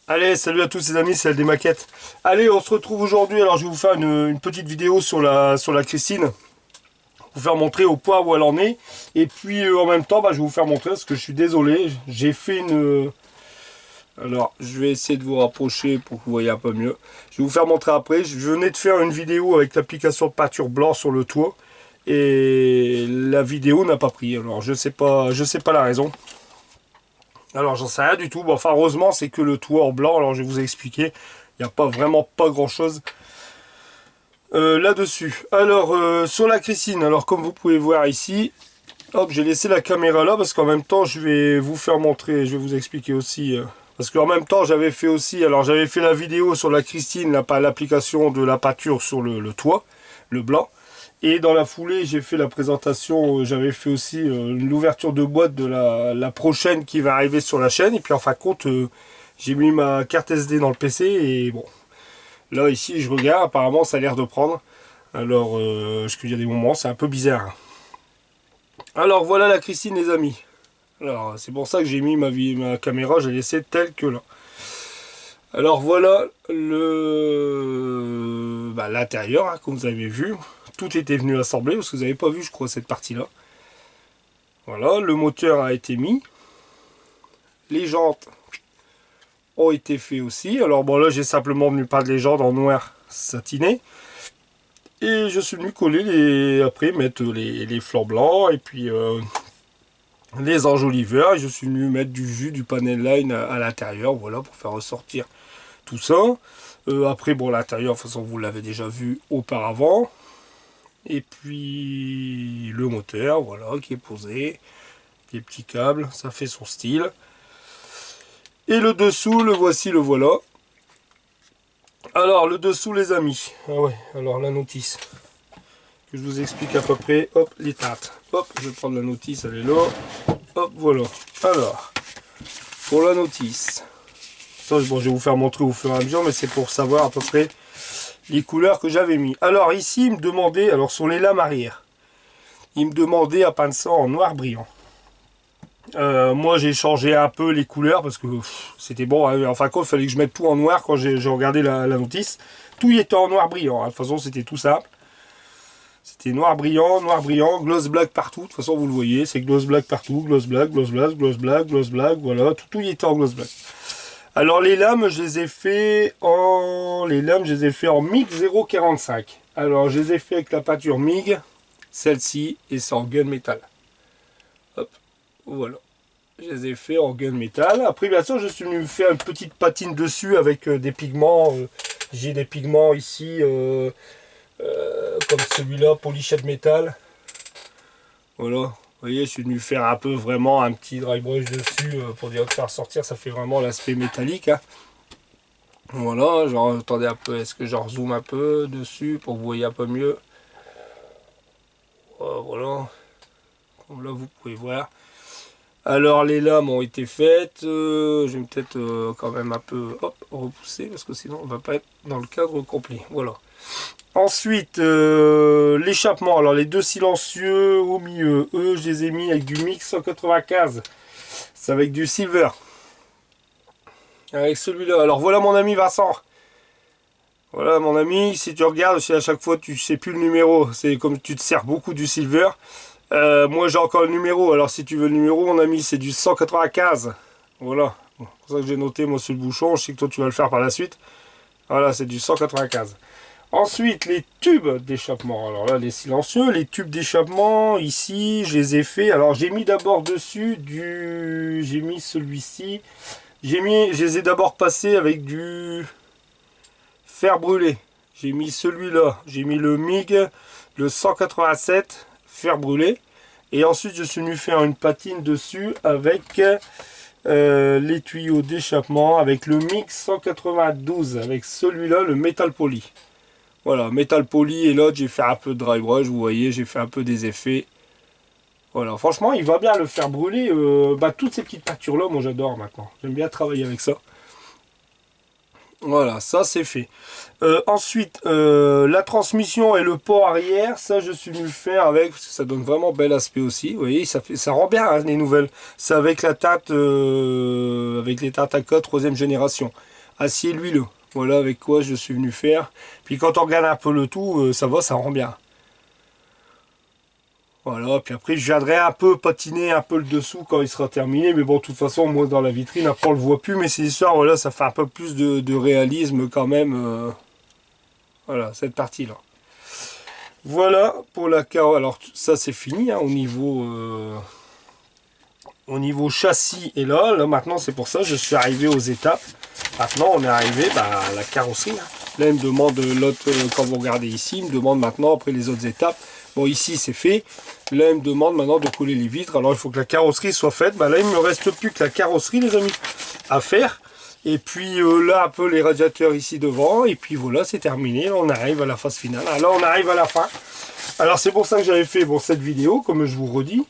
Allez, salut à tous les amis, c'est LD Maquette. Allez, on se retrouve aujourd'hui. Alors, je vais vous faire une petite vidéo sur la Christine. Vous faire montrer au point où elle en est. Et puis, en même temps, je vais vous faire montrer, parce que je suis désolé, j'ai fait une... Alors, je vais essayer de vous rapprocher pour que vous voyez un peu mieux. Je vais vous faire montrer après. Je venais de faire une vidéo avec l'application de peinture blanc sur le toit. Et la vidéo n'a pas pris. Alors, je sais pas la raison. Alors j'en sais rien du tout, bon, enfin heureusement c'est que le toit en blanc, alors je vais vous expliquer, il n'y a pas vraiment pas grand chose là-dessus. Alors sur la Christine, alors comme vous pouvez voir ici, hop, j'ai laissé la caméra là parce qu'en même temps je vais vous faire montrer, je vais vous expliquer aussi, parce qu'en même temps j'avais fait aussi, alors j'avais fait la vidéo sur la Christine, l'application de la peinture sur le toit, le blanc. Et dans la foulée, j'ai fait la présentation, j'avais fait aussi l'ouverture de boîte de la prochaine qui va arriver sur la chaîne. Et puis en fin de compte, j'ai mis ma carte SD dans le PC. Et bon, là ici, je regarde, apparemment ça a l'air de prendre. Alors, il y a des moments, c'est un peu bizarre. Alors voilà la Christine les amis. Alors c'est pour ça que j'ai mis ma caméra, j'ai laissé telle que là. Alors voilà l'intérieur, hein, comme vous avez vu. Tout était venu assembler, parce que vous n'avez pas vu, je crois, cette partie-là. Voilà, le moteur a été mis. Les jantes ont été faites aussi. Alors bon, là, j'ai simplement venu peindre les jantes en noir satiné. Et je suis venu coller après mettre les flancs blancs et puis les enjoliveurs. Et je suis venu mettre du jus, du panel line à l'intérieur, voilà, pour faire ressortir tout ça. Après, bon, l'intérieur, de toute façon, vous l'avez déjà vu auparavant. Et puis le moteur, voilà, qui est posé. Les petits câbles, ça fait son style. Et le dessous, le voici, le voilà. Alors, le dessous, les amis. Ah ouais, alors la notice. Que je vous explique à peu près. Hop, les teintes. Hop, je vais prendre la notice, elle est là. Hop, voilà. Alors, pour la notice. Ça, bon, je vais vous faire montrer au fur et à mesure, mais c'est pour savoir à peu près les couleurs que j'avais mis. Alors ici, il me demandait, alors sur les lames arrière, il me demandait à peindre ça en noir brillant. Moi j'ai changé un peu les couleurs parce que c'était bon, hein. En fin de compte il fallait que je mette tout en noir quand j'ai regardé la notice. Tout y était en noir brillant, hein. De toute façon c'était tout simple. C'était noir brillant, gloss black partout. De toute façon vous le voyez, c'est gloss black partout, gloss black, gloss black, gloss black, gloss black, voilà, tout y était en gloss black. Alors les lames je les ai fait en MIG 045. Alors je les ai fait avec la peinture MIG, celle-ci, et c'est en gunmetal. Hop, voilà. Je les ai fait en gunmetal. Après, bien sûr, je suis venu faire une petite patine dessus avec des pigments. J'ai des pigments ici, comme celui-là, polychat métal. Voilà. Vous voyez, je suis venu faire un peu vraiment un petit dry brush dessus pour dire faire sortir. Ça fait vraiment l'aspect métallique, hein. Voilà, genre, attendez un peu, est-ce que je zoome un peu dessus pour que vous voyez un peu mieux. Voilà. Comme là, vous pouvez voir. Alors les lames ont été faites, je vais peut-être quand même un peu repousser parce que sinon on va pas être dans le cadre complet. Voilà. Ensuite l'échappement, alors les deux silencieux au milieu, eux je les ai mis avec du mix 195, c'est avec du silver. Avec celui-là, alors voilà mon ami Vincent. Voilà mon ami, si tu regardes, si à chaque fois tu sais plus le numéro, c'est comme tu te sers beaucoup du silver. Moi j'ai encore le numéro, alors si tu veux le numéro mon ami c'est du 195. Voilà, bon, c'est pour ça que j'ai noté moi sur le bouchon, je sais que toi tu vas le faire par la suite. Voilà, c'est du 195. Ensuite les tubes d'échappement, alors là les silencieux, les tubes d'échappement ici je les ai fait, alors j'ai mis d'abord dessus j'ai mis celui-ci, je les ai d'abord passés avec du fer brûlé. J'ai mis celui-là, j'ai mis le MIG, le 187 fer brûlé. Et ensuite, je suis venu faire une patine dessus avec les tuyaux d'échappement, avec le mix 192, avec celui-là, le métal poli. Voilà, métal poli, et là, j'ai fait un peu de dry brush, vous voyez, j'ai fait un peu des effets. Voilà, franchement, il va bien le faire brûler. Toutes ces petites peintures-là, moi, j'adore maintenant. J'aime bien travailler avec ça. Voilà, ça c'est fait. Ensuite, la transmission et le port arrière, ça je suis venu le faire avec, parce que ça donne vraiment bel aspect aussi. Vous voyez, ça rend bien hein, les nouvelles. C'est avec la tarte, avec les tartes à coque 3e génération. Acier huileux. Voilà avec quoi je suis venu faire. Puis quand on regarde un peu le tout, ça va, ça rend bien. Voilà, puis après je viendrai un peu patiner un peu le dessous quand il sera terminé, mais bon, de toute façon, moi dans la vitrine, après on le voit plus, mais c'est histoire, voilà, ça fait un peu plus de réalisme quand même, voilà, cette partie-là. Voilà pour la carrosserie, alors ça c'est fini, hein, au niveau châssis, et là maintenant c'est pour ça que je suis arrivé aux étapes. Maintenant on est arrivé à la carrosserie, hein. Là il me demande l'autre, quand vous regardez ici, il me demande maintenant après les autres étapes. Bon ici c'est fait, là il me demande maintenant de coller les vitres, alors il faut que la carrosserie soit faite. Là il me reste plus que la carrosserie les amis à faire. Et puis là un peu les radiateurs ici devant, et puis voilà c'est terminé, on arrive à la phase finale. Alors on arrive à la fin. Alors c'est pour ça que j'avais fait cette vidéo, comme je vous redis.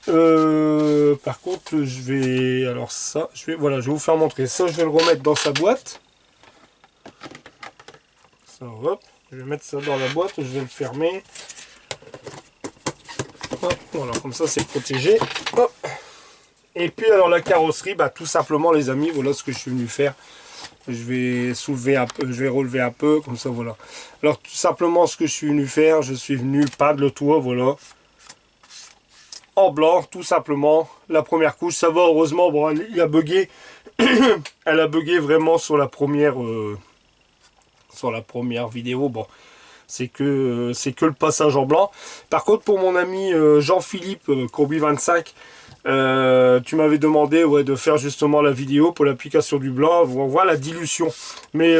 Par contre je vais, alors ça, je vais vous faire montrer. Ça je vais le remettre dans sa boîte. Ça, hop, je vais mettre ça dans la boîte, je vais le fermer. Hop, voilà, comme ça c'est protégé. Hop. Et puis alors la carrosserie, tout simplement les amis, voilà ce que je suis venu faire. Je vais soulever un peu, je vais relever un peu, comme ça voilà. Alors tout simplement ce que je suis venu faire, je suis venu peindre le toit, voilà. En blanc, tout simplement. La première couche, ça va heureusement, bon il a bugué. Elle a bugué vraiment sur la première vidéo, bon. C'est que le passage en blanc. Par contre, pour mon ami Jean-Philippe Courby25, tu m'avais demandé de faire justement la vidéo pour l'application du blanc. On voit la dilution. Mais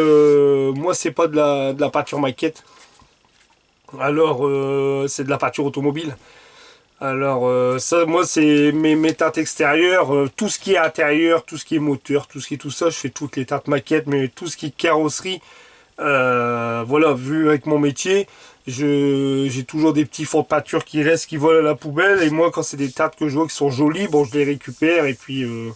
moi, c'est pas de la peinture maquette. Alors, c'est de la peinture automobile. Alors, ça, moi, c'est mes teintes extérieures. Tout ce qui est intérieur, tout ce qui est moteur, tout ce qui est tout ça, je fais toutes les teintes maquettes. Mais tout ce qui est carrosserie, voilà, vu avec mon métier, j'ai toujours des petits fonds de peinture qui restent, qui volent à la poubelle. Et moi, quand c'est des teintes que je vois qui sont jolies, bon, je les récupère. Et puis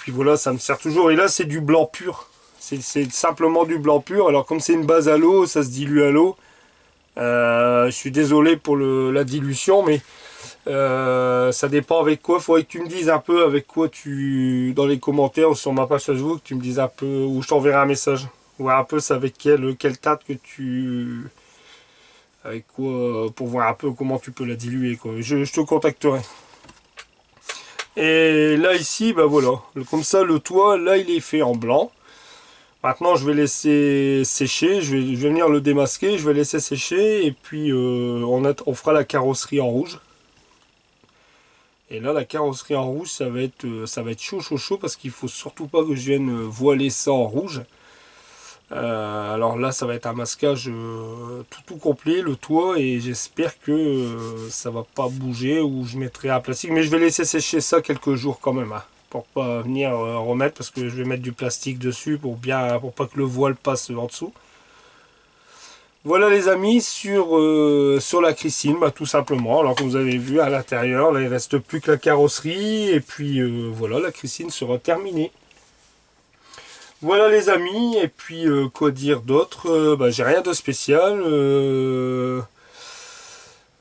voilà, ça me sert toujours. Et là, c'est du blanc pur. C'est simplement du blanc pur. Alors, comme c'est une base à l'eau, ça se dilue à l'eau. Je suis désolé pour la dilution, mais ça dépend avec quoi. Il faudrait que tu me dises un peu avec quoi dans les commentaires ou sur ma page Facebook, tu me dises un peu, ou je t'enverrai un message. Voir un peu c'est avec quelle teinte que avec quoi, pour voir un peu comment tu peux la diluer, quoi. Je te contacterai. Et là ici, voilà, comme ça le toit, là il est fait en blanc. Maintenant je vais laisser sécher, je vais venir le démasquer, je vais laisser sécher, et puis on fera la carrosserie en rouge. Et là la carrosserie en rouge, ça va être chaud, parce qu'il faut surtout pas que je vienne voiler ça en rouge. Alors là ça va être un masquage tout complet, le toit, et j'espère que ça va pas bouger, ou je mettrai un plastique, mais je vais laisser sécher ça quelques jours quand même, hein, pour pas venir remettre, parce que je vais mettre du plastique dessus pour pas que le voile passe en dessous. Voilà les amis, sur la Christine, tout simplement. Alors comme vous avez vu à l'intérieur, là il reste plus que la carrosserie, et puis voilà, la Christine sera terminée. Voilà les amis, et puis quoi dire d'autre, j'ai rien de spécial.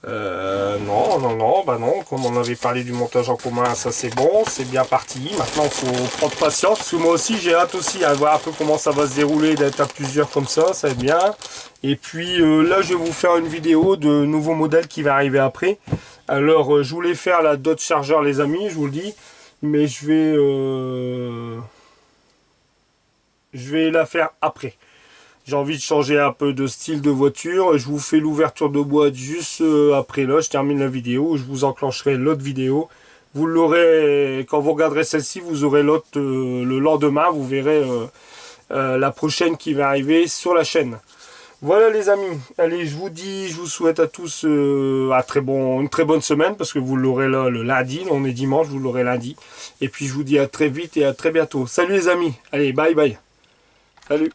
Non, comme on avait parlé du montage en commun, ça c'est bon, c'est bien parti. Maintenant il faut prendre patience, parce que moi aussi j'ai hâte aussi à voir un peu comment ça va se dérouler, d'être à plusieurs comme ça va être bien. Et puis là je vais vous faire une vidéo de nouveaux modèles qui va arriver après. Alors je voulais faire la Dodge Charger les amis, je vous le dis, mais je vais la faire après. J'ai envie de changer un peu de style de voiture. Je vous fais l'ouverture de boîte juste après là. Je termine la vidéo. Je vous enclencherai l'autre vidéo. Vous l'aurez, quand vous regarderez celle-ci, vous aurez l'autre le lendemain. Vous verrez la prochaine qui va arriver sur la chaîne. Voilà les amis. Allez, je vous souhaite à tous une très bonne semaine, parce que vous l'aurez là le lundi. On est dimanche, vous l'aurez lundi. Et puis je vous dis à très vite et à très bientôt. Salut les amis. Allez, bye bye. Salut.